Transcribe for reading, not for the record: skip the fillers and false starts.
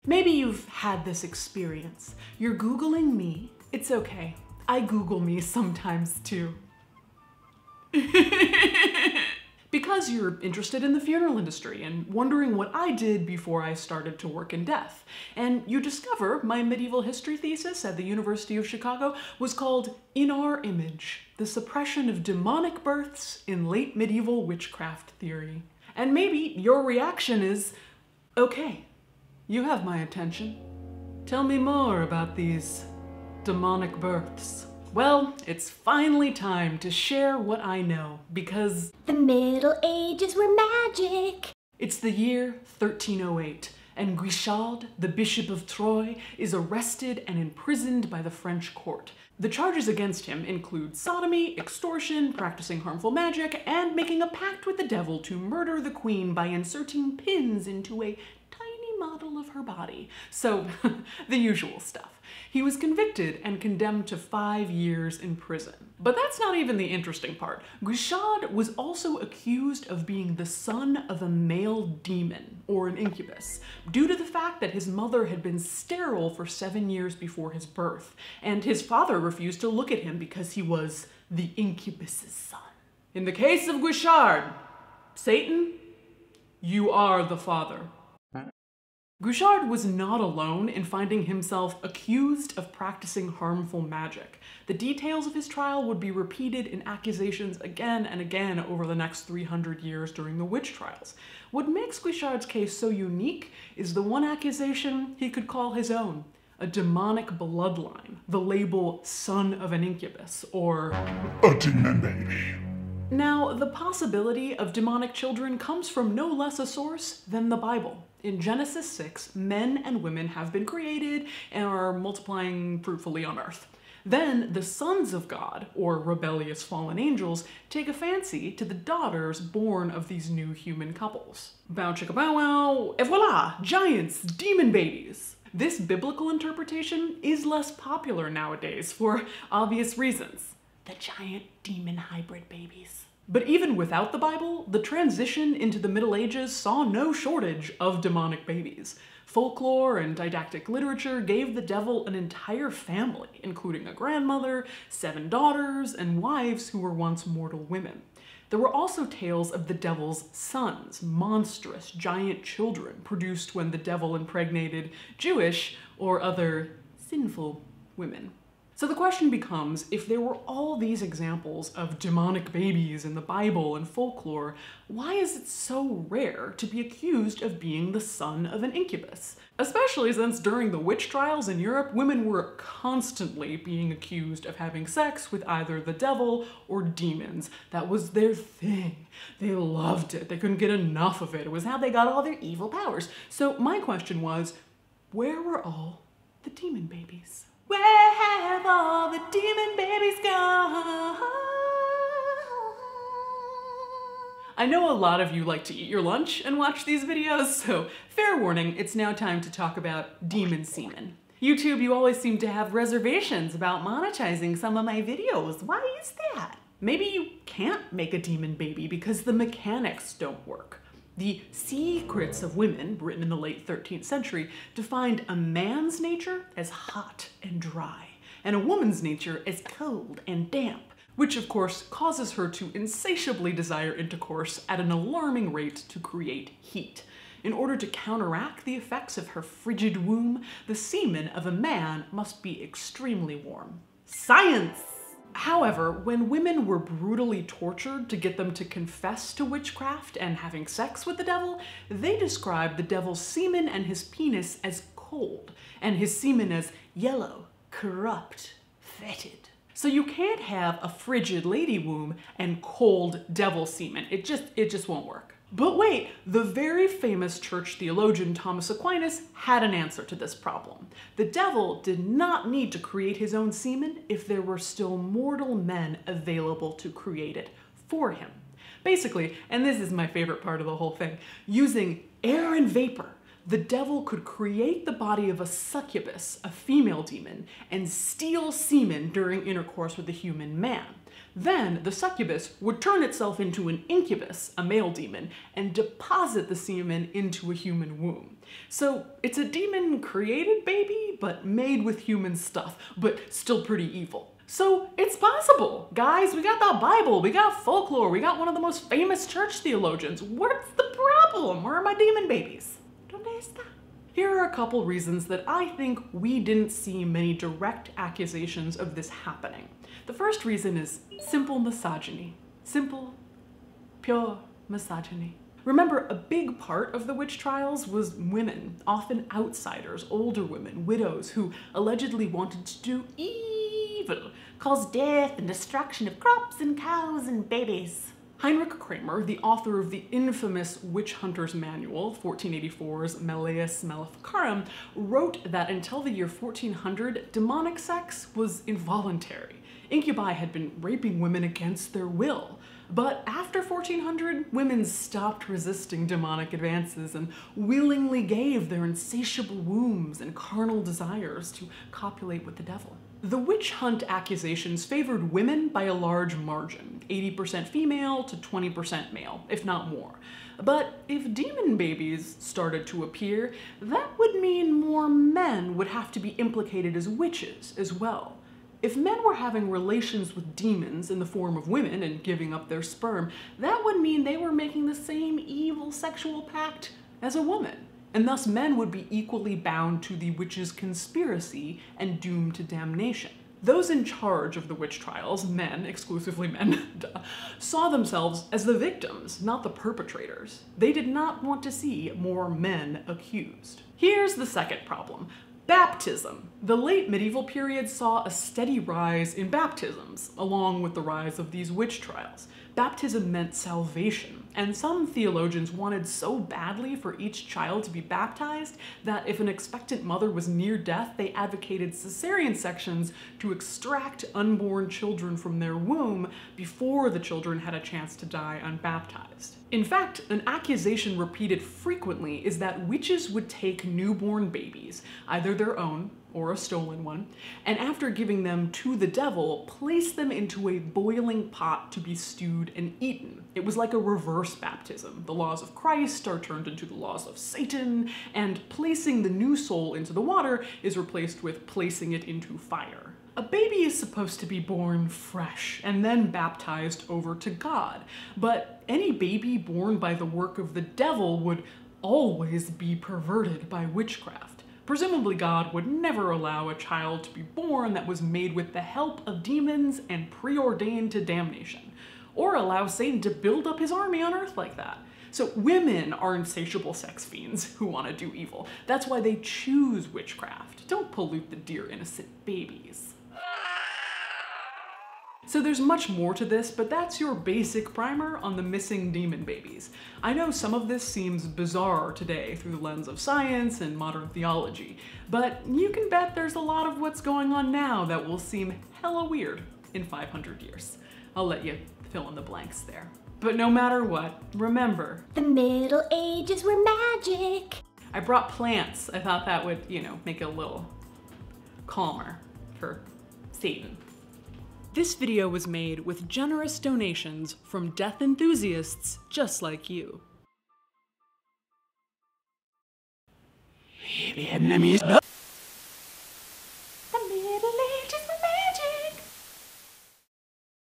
Maybe you've had this experience. You're Googling me. It's okay. I Google me sometimes too. Because you're interested in the funeral industry and wondering what I did before I started to work in death. And you discover my medieval history thesis at the University of Chicago was called In Our Image: The Suppression of Demonic Births in Late Medieval Witchcraft Theory. And maybe your reaction is, okay, you have my attention. Tell me more about these demonic births. Well, it's finally time to share what I know, because the Middle Ages were magic. It's the year 1308, and Greas Child, the Bishop of Troyes, is arrested and imprisoned by the French court. The charges against him include sodomy, extortion, practicing harmful magic, and making a pact with the devil to murder the queen by inserting pins into a tiny model of her body. So, the usual stuff. He was convicted and condemned to 5 years in prison. But that's not even the interesting part. Greas Child was also accused of being the son of a male demon, or an incubus, due to the fact that his mother had been sterile for 7 years before his birth, and his father refused to look at him because he was the incubus's son. In the case of Greas Child, Satan, you are the father. Greas Child was not alone in finding himself accused of practicing harmful magic. The details of his trial would be repeated in accusations again and again over the next 300 years during the witch trials. What makes Greas Child's case so unique is the one accusation he could call his own: a demonic bloodline, the label son of an incubus, or a demon baby. Now, the possibility of demonic children comes from no less a source than the Bible. In Genesis 6, men and women have been created and are multiplying fruitfully on earth. Then the sons of God, or rebellious fallen angels, take a fancy to the daughters born of these new human couples. Bow chicka bow wow, et voila, giants, demon babies. This biblical interpretation is less popular nowadays for obvious reasons. The giant demon hybrid babies. But even without the Bible, the transition into the Middle Ages saw no shortage of demonic babies. Folklore and didactic literature gave the devil an entire family, including a grandmother, 7 daughters, and wives who were once mortal women. There were also tales of the devil's sons, monstrous giant children produced when the devil impregnated Jewish or other sinful women. So the question becomes, if there were all these examples of demonic babies in the Bible and folklore, why is it so rare to be accused of being the son of an incubus? Especially since during the witch trials in Europe, women were constantly being accused of having sex with either the devil or demons. That was their thing. They loved it. They couldn't get enough of it. It was how they got all their evil powers. So my question was, where were all the demon babies? Where have all the demon babies gone? I know a lot of you like to eat your lunch and watch these videos, so fair warning, it's now time to talk about demon semen. YouTube, you always seem to have reservations about monetizing some of my videos. Why is that? Maybe you can't make a demon baby because the mechanics don't work. The Secrets of Women, written in the late 13th century, defined a man's nature as hot and dry, and a woman's nature as cold and damp, which of course causes her to insatiably desire intercourse at an alarming rate to create heat. In order to counteract the effects of her frigid womb, the semen of a man must be extremely warm. Science! However, when women were brutally tortured to get them to confess to witchcraft and having sex with the devil, they described the devil's semen and his penis as cold, and his semen as yellow, corrupt, fetid. So you can't have a frigid lady womb and cold devil semen. It just won't work. But wait, the very famous church theologian Thomas Aquinas had an answer to this problem. The devil did not need to create his own semen if there were still mortal men available to create it for him. Basically, and this is my favorite part of the whole thing, using air and vapor, the devil could create the body of a succubus, a female demon, and steal semen during intercourse with a human man. Then the succubus would turn itself into an incubus, a male demon, and deposit the semen into a human womb. So it's a demon-created baby, but made with human stuff, but still pretty evil. So it's possible. Guys, we got the Bible, we got folklore, we got one of the most famous church theologians. What's the problem? Where are my demon babies? ¿Dónde está? Here are a couple reasons that I think we didn't see many direct accusations of this happening. The first reason is simple misogyny. Simple, pure misogyny. Remember, a big part of the witch trials was women, often outsiders, older women, widows, who allegedly wanted to do evil, cause death and destruction of crops and cows and babies. Heinrich Kramer, the author of the infamous Witch Hunter's Manual, 1484's Malleus Maleficarum, wrote that until the year 1400, demonic sex was involuntary. Incubi had been raping women against their will. But after 1400, women stopped resisting demonic advances and willingly gave their insatiable wombs and carnal desires to copulate with the devil. The witch hunt accusations favored women by a large margin, 80% female to 20% male, if not more. But if demon babies started to appear, that would mean more men would have to be implicated as witches as well. If men were having relations with demons in the form of women and giving up their sperm, that would mean they were making the same evil sexual pact as a woman, and thus men would be equally bound to the witch's conspiracy and doomed to damnation. Those in charge of the witch trials, men, exclusively men, saw themselves as the victims, not the perpetrators. They did not want to see more men accused. Here's the second problem. Baptism. The late medieval period saw a steady rise in baptisms, along with the rise of these witch trials. Baptism meant salvation, and some theologians wanted so badly for each child to be baptized that if an expectant mother was near death, they advocated cesarean sections to extract unborn children from their womb before the children had a chance to die unbaptized. In fact, an accusation repeated frequently is that witches would take newborn babies, either their own or a stolen one, and after giving them to the devil, place them into a boiling pot to be stewed and eaten. It was like a reverse baptism. The laws of Christ are turned into the laws of Satan, and placing the new soul into the water is replaced with placing it into fire. A baby is supposed to be born fresh and then baptized over to God, but any baby born by the work of the devil would always be perverted by witchcraft. Presumably God would never allow a child to be born that was made with the help of demons and preordained to damnation, or allow Satan to build up his army on earth like that. So women are insatiable sex fiends who want to do evil. That's why they choose witchcraft. Don't pollute the dear innocent babies. So there's much more to this, but that's your basic primer on the missing demon babies. I know some of this seems bizarre today through the lens of science and modern theology, but you can bet there's a lot of what's going on now that will seem hella weird in 500 years. I'll let you fill in the blanks there. But no matter what, remember, The Middle Ages were magic. I brought plants. I thought that would, make it a little calmer for Satan. This video was made with generous donations from death enthusiasts just like you. Vietnamese.